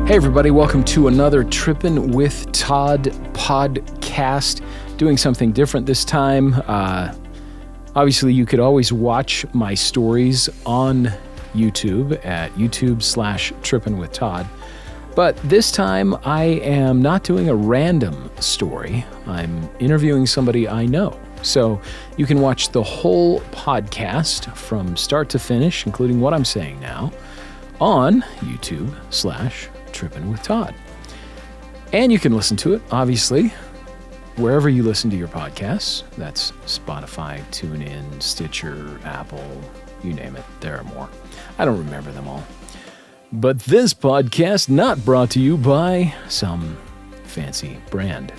Hey everybody, welcome to another Trippin with Todd podcast. Doing something different this time. Obviously, you could always watch my stories on YouTube at YouTube/TrippinWithTodd. But this time, I am not doing a random story. I'm interviewing somebody I know. So you can watch the whole podcast from start to finish, including what I'm saying now, on YouTube/TrippinWithTodd. And you can listen to it, obviously, wherever you listen to your podcasts. That's Spotify, TuneIn, Stitcher, Apple, you name it. There are more. I don't remember them all. But this podcast not brought to you by some fancy brand.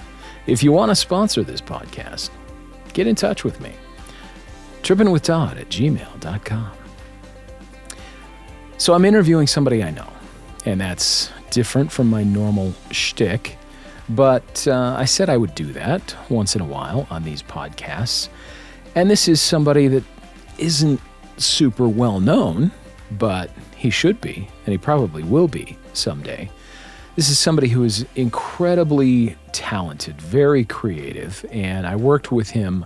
If you want to sponsor this podcast, get in touch with me. TrippinWithTodd@gmail.com. So I'm interviewing somebody I know, and that's different from my normal shtick, but I said I would do that once in a while on these podcasts. And this is somebody that isn't super well known, but he should be, and he probably will be someday. This is somebody who is incredibly talented, very creative, and I worked with him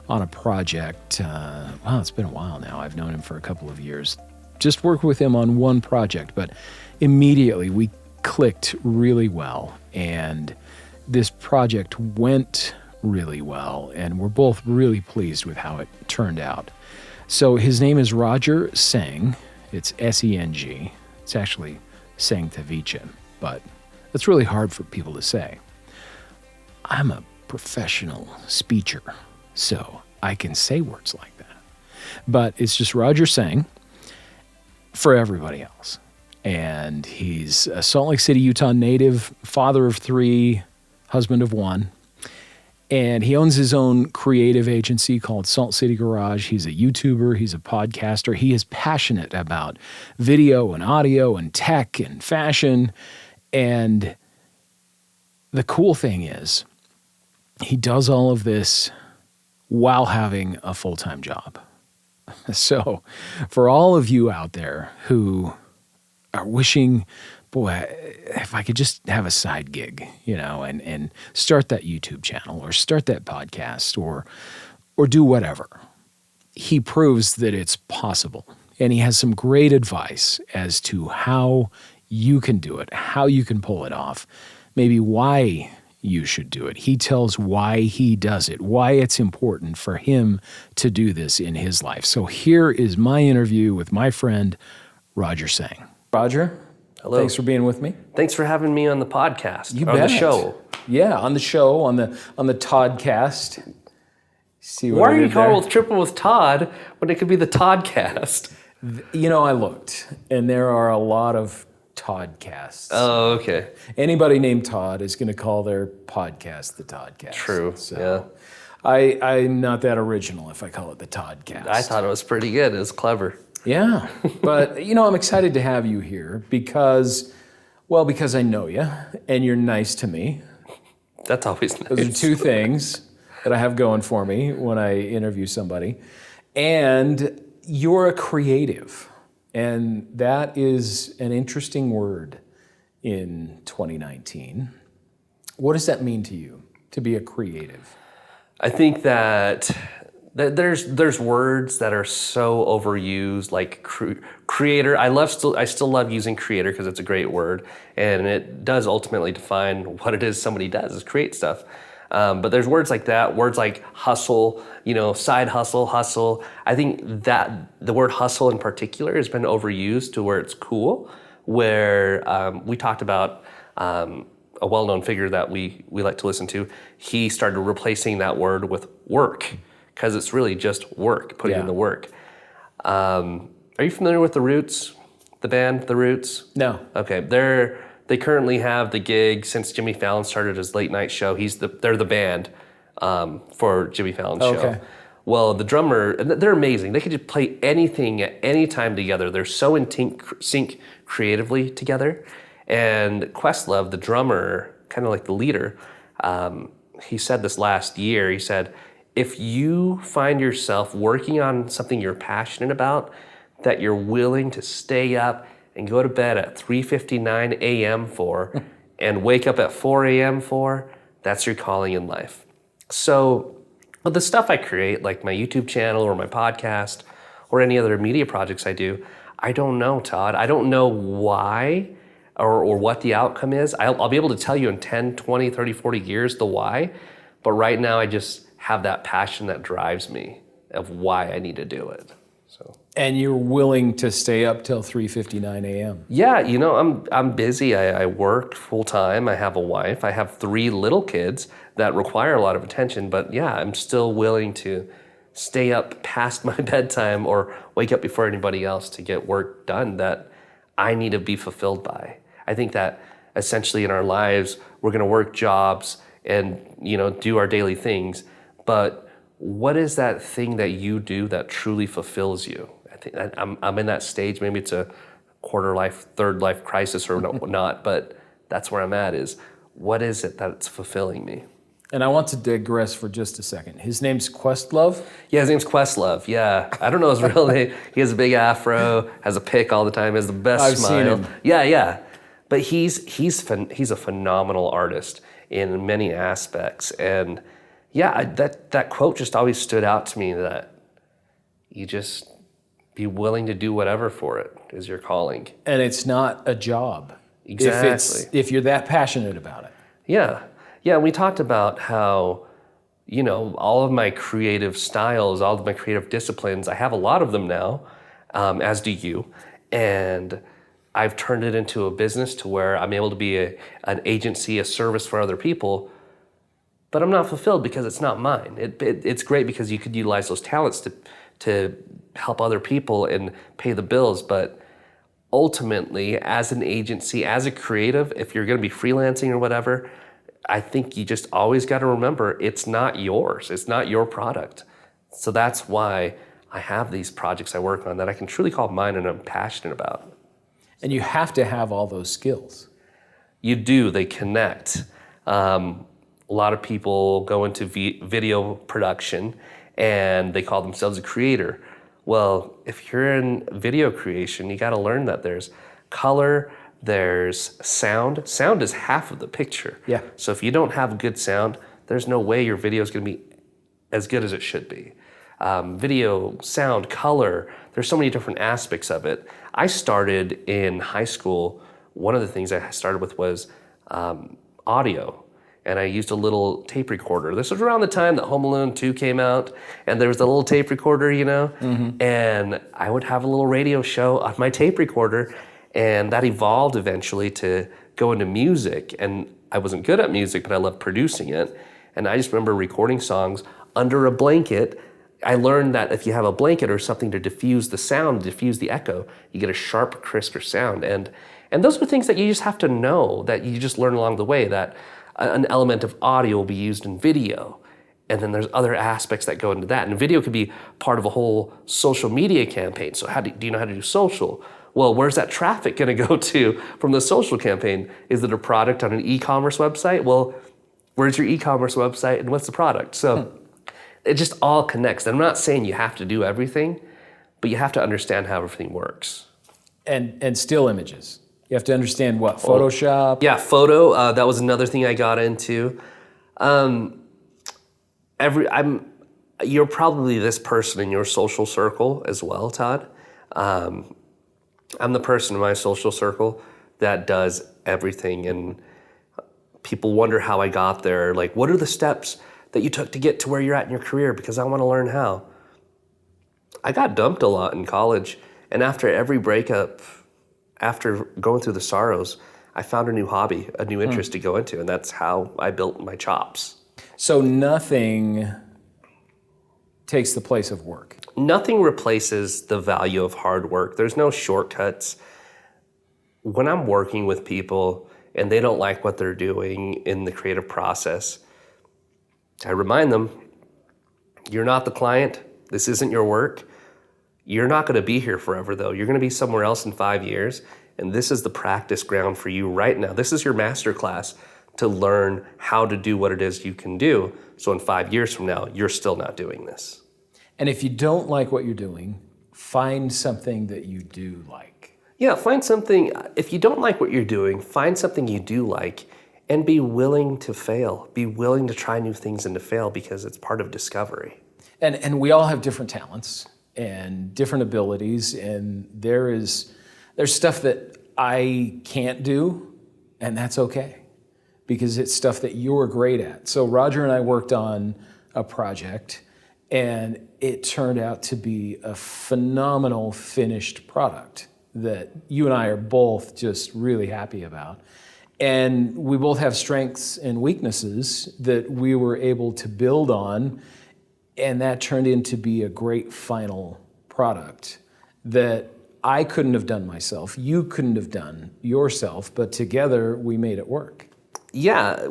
on a project. It's been a while now. I've known him for a couple of years. Just worked with him on one project, but immediately we clicked really well, and this project went really well, and we're both really pleased with how it turned out. So his name is Roger Seng. It's S-E-N-G. It's actually Seng Tavicha, but that's really hard for people to say. I'm a professional speaker, so I can say words like that. But it's just Roger Seng for everybody else. And he's a Salt Lake City, Utah native, father of 3, husband of 1. And he owns his own creative agency called Salt City Garage. He's a YouTuber. He's a podcaster. He is passionate about video and audio and tech and fashion. And the cool thing is he does all of this while having a full-time job. So for all of you out there who are wishing, boy, if I could just have a side gig, and start that YouTube channel or start that podcast or do whatever, he proves that it's possible. And he has some great advice as to how you can do it, how you can pull it off, maybe why you should do it. He tells why he does it, why it's important for him to do this in his life. So here is my interview with my friend, Roger Seng. Roger, hello. Thanks for being with me. Thanks for having me on the podcast. You on bet. The show. Yeah, on the show, on the Toddcast. See what Why I are you did there? calling it Trippin with Todd when it could be the Toddcast? I looked, and there are a lot of Toddcasts. Oh, okay. Anybody named Todd is going to call their podcast the Toddcast. True, So yeah. I'm not that original if I call it the Toddcast. I thought it was pretty good. It was clever. Yeah, but I'm excited to have you here because I know you and you're nice to me. That's always nice. Those are 2 things that I have going for me when I interview somebody. And you're a creative. And that is an interesting word in 2019. What does that mean to you, to be a creative? I think that there's words that are so overused, like creator. I still love using creator because it's a great word, and it does ultimately define what it is somebody does, is create stuff. But there's words like that, words like hustle, side hustle. I think that the word hustle in particular has been overused to where it's cool, where we talked about a well-known figure that we like to listen to. He started replacing that word with work, because it's really just work, putting in the work. Are you familiar with The Roots, the band The Roots? No. Okay, they currently have the gig since Jimmy Fallon started his late night show. They're the band for Jimmy Fallon's show. Okay. Well, the drummer, they're amazing. They can just play anything at any time together. They're so in sync creatively together. And Questlove, the drummer, kind of like the leader, he said this last year. He said, if you find yourself working on something you're passionate about, that you're willing to stay up and go to bed at 3:59 a.m. for and wake up at 4 a.m. for, that's your calling in life. So with the stuff I create, like my YouTube channel or my podcast or any other media projects I do, I don't know, Todd. I don't know why or what the outcome is. I'll be able to tell you in 10, 20, 30, 40 years the why, but right now I just have that passion that drives me of why I need to do it. So. And you're willing to stay up till 3:59 a.m. Yeah, I'm busy. I work full time. I have a wife. I have 3 little kids that require a lot of attention. But yeah, I'm still willing to stay up past my bedtime or wake up before anybody else to get work done that I need to be fulfilled by. I think that essentially in our lives, we're going to work jobs and do our daily things. But what is that thing that you do that truly fulfills you? I think I'm in that stage. Maybe it's a quarter life, third life crisis or not, but that's where I'm at is what is it that's fulfilling me? And I want to digress for just a second. His name's Questlove? Yeah, his name's Questlove. Yeah. I don't know his real name. He has a big afro, has a pick all the time, has the best smile. I've seen him. Yeah. But he's a phenomenal artist in many aspects. And yeah, that quote just always stood out to me that you just be willing to do whatever for it is your calling. And it's not a job. Exactly. If you're that passionate about it. Yeah. Yeah, we talked about how, all of my creative styles, all of my creative disciplines, I have a lot of them now, as do you. And I've turned it into a business to where I'm able to be an agency, a service for other people, but I'm not fulfilled because it's not mine. It's great because you could utilize those talents to help other people and pay the bills, but ultimately, as an agency, as a creative, if you're going to be freelancing or whatever, I think you just always got to remember it's not yours. It's not your product. So that's why I have these projects I work on that I can truly call mine and I'm passionate about. And you have to have all those skills. You do. They connect. A lot of people go into video production and they call themselves a creator. Well, if you're in video creation, you got to learn that there's color, there's sound. Sound is half of the picture. Yeah. So if you don't have good sound, there's no way your video is going to be as good as it should be. Video, sound, color, there's so many different aspects of it. I started in high school. One of the things I started with was audio. And I used a little tape recorder. This was around the time that Home Alone 2 came out, and there was the little tape recorder, Mm-hmm. And I would have a little radio show on my tape recorder, and that evolved eventually to go into music. And I wasn't good at music, but I loved producing it. And I just remember recording songs under a blanket. I learned that if you have a blanket or something to diffuse the sound, diffuse the echo, you get a sharp, crisper sound. And those are things that you just have to know, that you just learn along the way, that an element of audio will be used in video. And then there's other aspects that go into that. And video could be part of a whole social media campaign. So do you know how to do social? Well, where's that traffic going to go to from the social campaign? Is it a product on an e-commerce website? Well, where's your e-commerce website and what's the product? So it just all connects. And I'm not saying you have to do everything, but you have to understand how everything works. And still images. You have to understand what? Photoshop? Yeah, photo. That was another thing I got into. You're probably this person in your social circle as well, Todd. I'm the person in my social circle that does everything, and people wonder how I got there. Like, what are the steps that you took to get to where you're at in your career? Because I want to learn how. I got dumped a lot in college, and after every breakup, after going through the sorrows, I found a new hobby, a new interest to go into, and that's how I built my chops. So nothing takes the place of work. Nothing replaces the value of hard work. There's no shortcuts. When I'm working with people and they don't like what they're doing in the creative process, I remind them, you're not the client. This isn't your work. You're not going to be here forever, though. You're going to be somewhere else in 5 years, and this is the practice ground for you right now. This is your master class to learn how to do what it is you can do, so in 5 years from now, you're still not doing this. And if you don't like what you're doing, find something that you do like. Yeah, find something, if you don't like what you're doing, find something you do like and be willing to fail. Be willing to try new things and to fail because it's part of discovery. And we all have different talents and different abilities, and there's stuff that I can't do, and that's okay because it's stuff that you're great at. So Roger and I worked on a project, and it turned out to be a phenomenal finished product that you and I are both just really happy about. And we both have strengths and weaknesses that we were able to build on, and that turned into be a great final product that I couldn't have done myself, you couldn't have done yourself, but together we made it work. Yeah,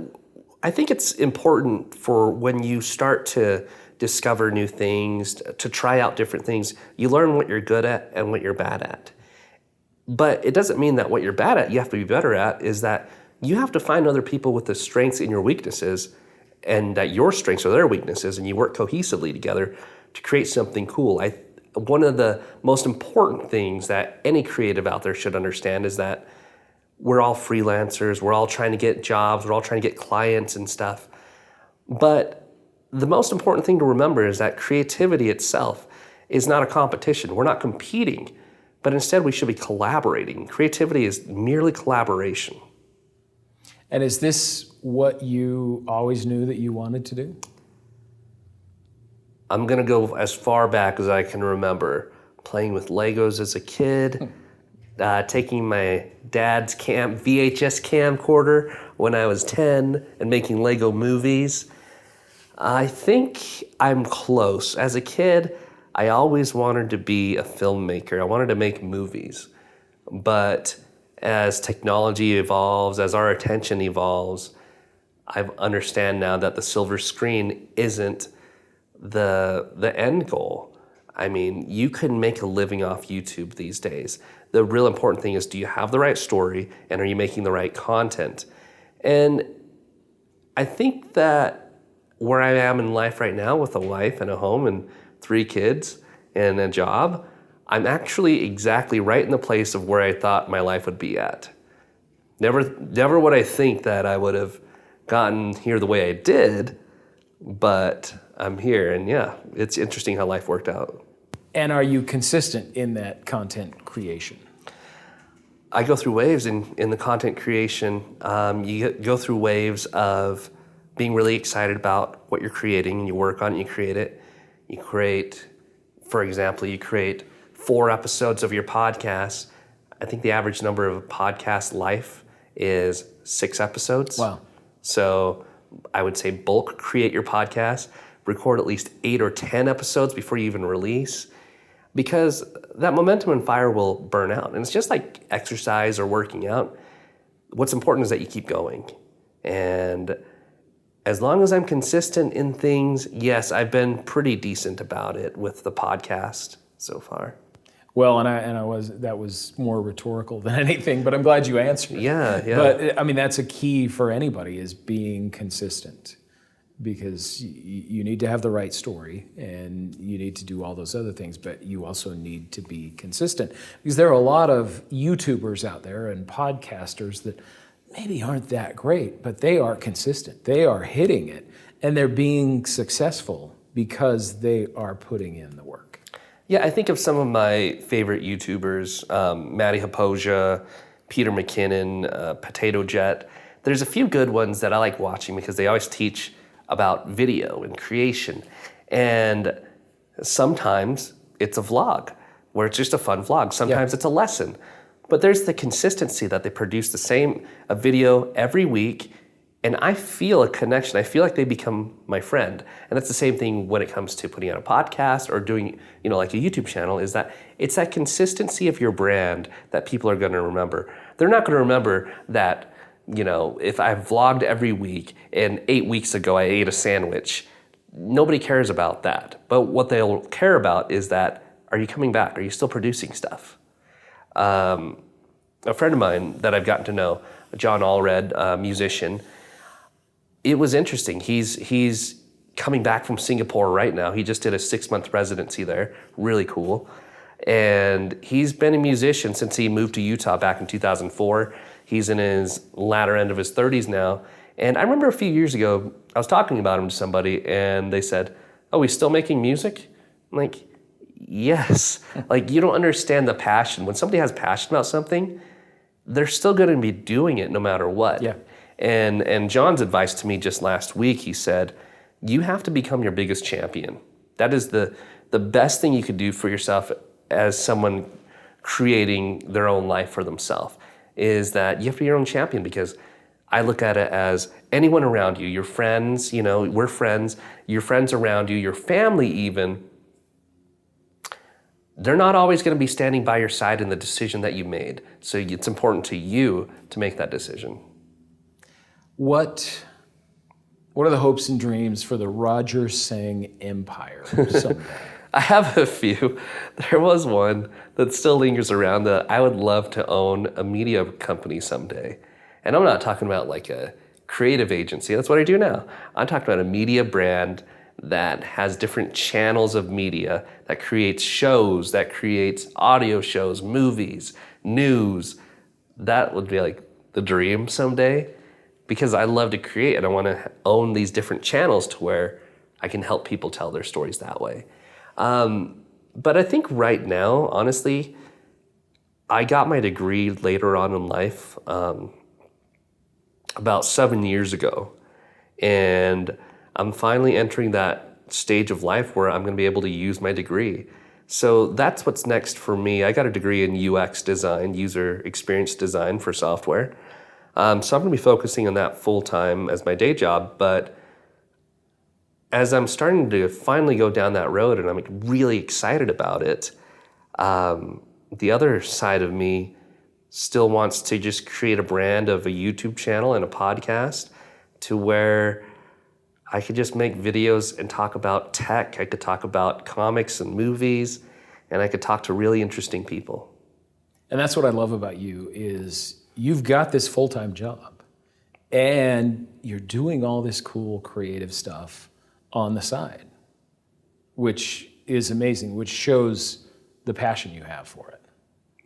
I think it's important for when you start to discover new things, to try out different things, you learn what you're good at and what you're bad at. But it doesn't mean that what you're bad at, you have to be better at, is that you have to find other people with the strengths in your weaknesses and that your strengths are their weaknesses, and you work cohesively together to create something cool. One of the most important things that any creative out there should understand is that we're all freelancers, we're all trying to get jobs, we're all trying to get clients and stuff. But the most important thing to remember is that creativity itself is not a competition. We're not competing, but instead we should be collaborating. Creativity is merely collaboration. And is this what you always knew that you wanted to do? I'm gonna go as far back as I can remember. Playing with Legos as a kid, taking my dad's VHS camcorder when I was 10 and making Lego movies. I think I'm close. As a kid, I always wanted to be a filmmaker. I wanted to make movies. But as technology evolves, as our attention evolves, I understand now that the silver screen isn't the end goal. I mean, you can make a living off YouTube these days. The real important thing is, do you have the right story and are you making the right content? And I think that where I am in life right now with a wife and a home and 3 kids and a job, I'm actually exactly right in the place of where I thought my life would be at. Never would I think that I would have gotten here the way I did, but I'm here, and yeah, it's interesting how life worked out. And are you consistent in that content creation? I go through waves in the content creation. You go through waves of being really excited about what you're creating, and you work on it, you create it. You create, for example, 4 episodes of your podcast. I think the average number of a podcast life is 6 episodes. Wow. So I would say bulk create your podcast, record at least 8 or 10 episodes before you even release, because that momentum and fire will burn out. And it's just like exercise or working out. What's important is that you keep going. And as long as I'm consistent in things, yes, I've been pretty decent about it with the podcast so far. Well, that was more rhetorical than anything, but I'm glad you answered. Yeah. But I mean, that's a key for anybody, is being consistent, because you need to have the right story and you need to do all those other things, but you also need to be consistent, because there are a lot of YouTubers out there and podcasters that maybe aren't that great, but they are consistent. They are hitting it, and they're being successful because they are putting in the work. Yeah, I think of some of my favorite YouTubers, Matty Hapoja, Peter McKinnon, Potato Jet. There's a few good ones that I like watching because they always teach about video and creation. And sometimes it's a vlog where it's just a fun vlog. Sometimes it's a lesson. But there's the consistency that they produce a video every week, and I feel a connection. I feel like they become my friend. And that's the same thing when it comes to putting out a podcast or doing, like a YouTube channel, is that it's that consistency of your brand that people are gonna remember. They're not gonna remember that, if I vlogged every week and 8 weeks ago I ate a sandwich, nobody cares about that. But what they'll care about is that, are you coming back? Are you still producing stuff? A friend of mine that I've gotten to know, John Allred, a musician, it was interesting. He's coming back from Singapore right now. He just did a 6-month residency there, really cool. And he's been a musician since he moved to Utah back in 2004. He's in his latter end of his 30s now. And I remember a few years ago, I was talking about him to somebody, and they said, "Oh, he's still making music?" I'm like, yes. Like, you don't understand the passion. When somebody has passion about something, they're still going to be doing it no matter what. Yeah. And John's advice to me just last week, he said, you have to become your biggest champion. That is the best thing you could do for yourself as someone creating their own life for themselves, is that you have to be your own champion, because I look at it as anyone around you, your friends, we're friends, your friends around you, your family even, they're not always going to be standing by your side in the decision that you made. So it's important to you to make that decision. What are the hopes and dreams for the Roger Seng empire someday? I have a few. There was one that still lingers around, that I would love to own a media company someday. And I'm not talking about like a creative agency. That's what I do now. I'm talking about a media brand that has different channels of media, that creates shows, that creates audio shows, movies, news. That would be like the dream someday, because I love to create and I want to own these different channels to where I can help people tell their stories that way. But I think right now, honestly, I got my degree later on in life, about 7 years ago. And I'm finally entering that stage of life where I'm going to be able to use my degree. So that's what's next for me. I got a degree in UX design, user experience design for software. So I'm going to be focusing on that full time as my day job. But as I'm starting to finally go down that road and I'm really excited about it, the other side of me still wants to just create a brand of a YouTube channel and a podcast to where I could just make videos and talk about tech. I could talk about comics and movies, and I could talk to really interesting people. And that's what I love about you, is you've got this full-time job and you're doing all this cool creative stuff on the side, which is amazing, which shows the passion you have for it.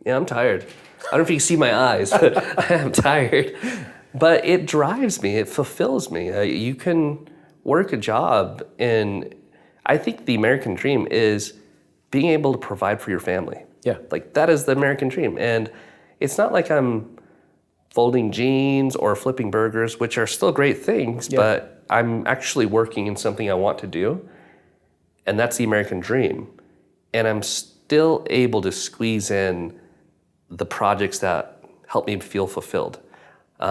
Yeah, I'm tired. I don't know if you can see my eyes, but I am tired. But it drives me, it fulfills me. You can work a job, and I think the American dream is being able to provide for your family. Yeah. Like, that is the American dream. And it's not like I'm folding jeans or flipping burgers, which are still great things, but I'm actually working in something I want to do. And that's the American dream. And I'm still able to squeeze in the projects that help me feel fulfilled. This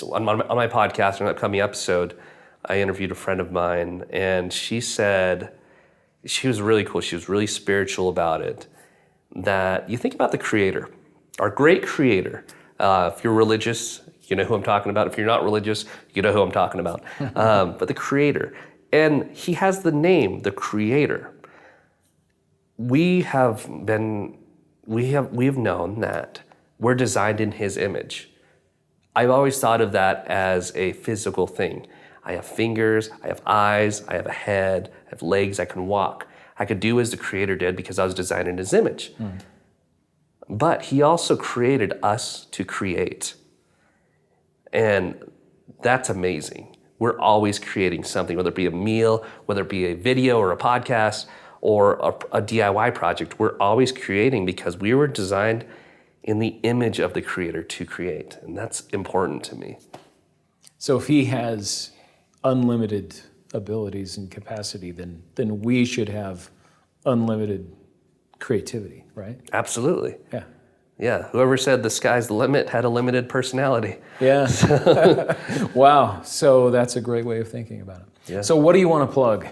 on my podcast, in an upcoming episode, I interviewed a friend of mine, and she said, she was really cool, she was really spiritual about it, that you think about the creator, our great creator. If you're religious, you know who I'm talking about. If you're not religious, you know who I'm talking about. But the creator, and he has the name, the creator. We have known that we're designed in his image. I've always thought of that as a physical thing. I have fingers, I have eyes, I have a head, I have legs, I can walk. I could do as the creator did because I was designed in his image. But he also created us to create. And that's amazing. We're always creating something, whether it be a meal, whether it be a video or a podcast or a DIY project. We're always creating because we were designed in the image of the creator to create. And that's important to me. So if he has unlimited abilities and capacity, then we should have unlimited creativity, right? Absolutely. Yeah. Yeah. Whoever said the sky's the limit had a limited personality. Yeah. Wow. So that's a great way of thinking about it. Yeah. So what do you want to plug?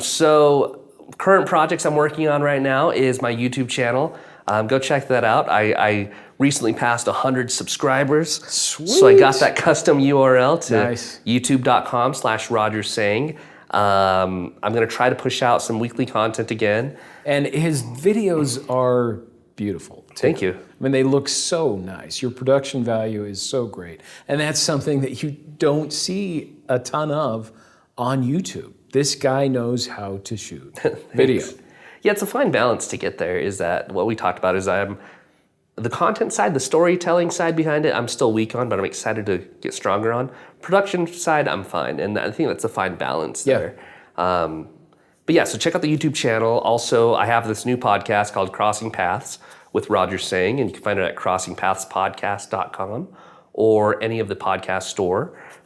So current projects I'm working on right now is my YouTube channel. Go check that out. I recently passed 100 subscribers. Sweet. So I got that custom URL to Nice. youtube.com/Roger Seng. I'm going to try to push out some weekly content again. And his videos are beautiful, too. Thank you. I mean, they look so nice. Your production value is so great. And that's something that you don't see a ton of on YouTube. This guy knows how to shoot video. Yeah, it's a fine balance to get there. Is that what we talked about? Is I'm the content side, the storytelling side behind it, I'm still weak on, but I'm excited to get stronger on. Production side, I'm fine, and I think that's a fine balance there. But yeah, so check out the YouTube channel. Also, I have this new podcast called Crossing Paths with Roger Seng, and you can find it at crossingpathspodcast.com or any of the podcast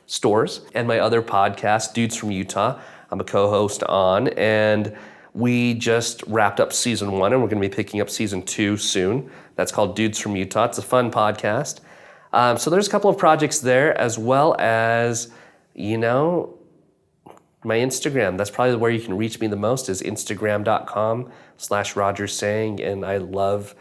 stores. And my other podcast, Dudes from Utah, I'm a co-host on, and we just wrapped up season 1, and we're going to be picking up season 2 soon. That's called Dudes from Utah. It's a fun podcast. So there's a couple of projects there, as well as, my Instagram. That's probably where you can reach me the most, is instagram.com/Roger Seng, and I love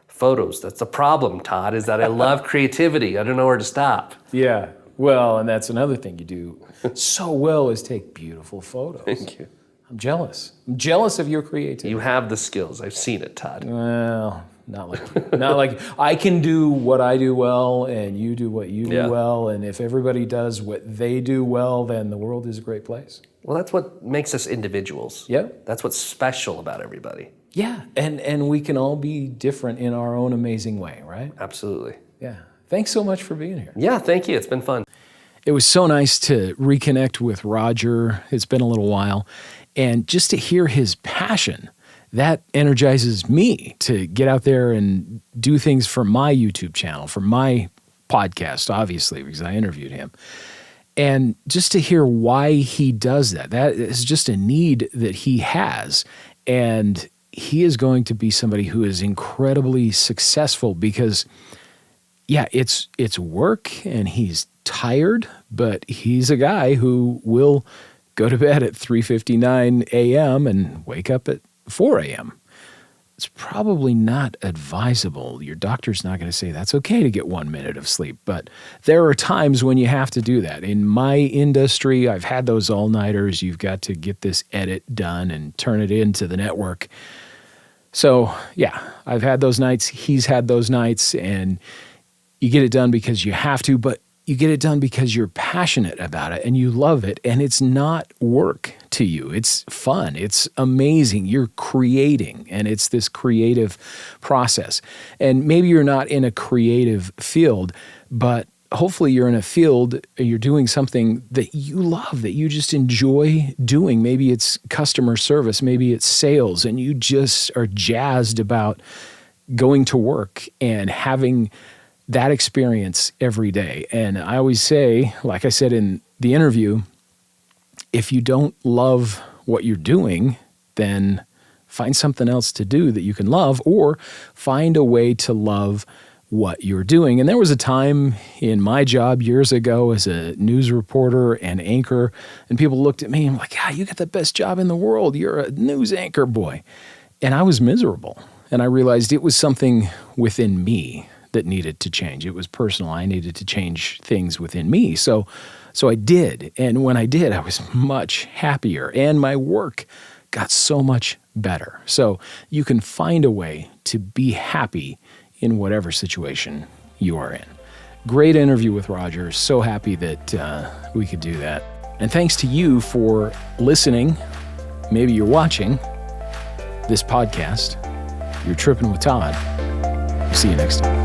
photos. That's the problem, Todd, is that I love creativity. I don't know where to stop. Yeah, well, and that's another thing you do so well, is take beautiful photos. Thank you. I'm jealous. I'm jealous of your creativity. You have the skills. I've seen it, Todd. Well, not like you. Not like I can do what I do well, and you do what you do well, and if everybody does what they do well, then the world is a great place. Well, that's what makes us individuals. Yeah. That's what's special about everybody. Yeah, and we can all be different in our own amazing way, right? Absolutely. Yeah. Thanks so much for being here. Yeah, thank you. It's been fun. It was so nice to reconnect with Roger. It's been a little while. And just to hear his passion, that energizes me to get out there and do things for my YouTube channel, for my podcast, obviously, because I interviewed him. And just to hear why he does that is just a need that he has. And he is going to be somebody who is incredibly successful because, yeah, it's work and he's tired, but he's a guy who will go to bed at 3:59 a.m. and wake up at 4 a.m. It's probably not advisable. Your doctor's not going to say that's okay to get 1 minute of sleep, but there are times when you have to do that. In my industry, I've had those all-nighters. You've got to get this edit done and turn it into the network. So, yeah, I've had those nights. He's had those nights, and you get it done because you have to, but you get it done because you're passionate about it and you love it, and it's not work to you. It's fun. It's amazing. You're creating, and it's this creative process. And maybe you're not in a creative field, but hopefully you're in a field, you're doing something that you love, that you just enjoy doing. Maybe it's customer service, maybe it's sales, and you just are jazzed about going to work and having that experience every day. And I always say, like I said in the interview, if you don't love what you're doing, then find something else to do that you can love, or find a way to love what you're doing. And there was a time in my job years ago as a news reporter and anchor, and people looked at me and were like, you got the best job in the world. You're a news anchor boy. And I was miserable. And I realized it was something within me that needed to change. It was personal. I needed to change things within me. So I did. And when I did, I was much happier, and my work got so much better. So you can find a way to be happy in whatever situation you are in. Great interview with Roger. So happy that we could do that. And thanks to you for listening. Maybe you're watching this podcast. You're Trippin' with Todd. See you next time.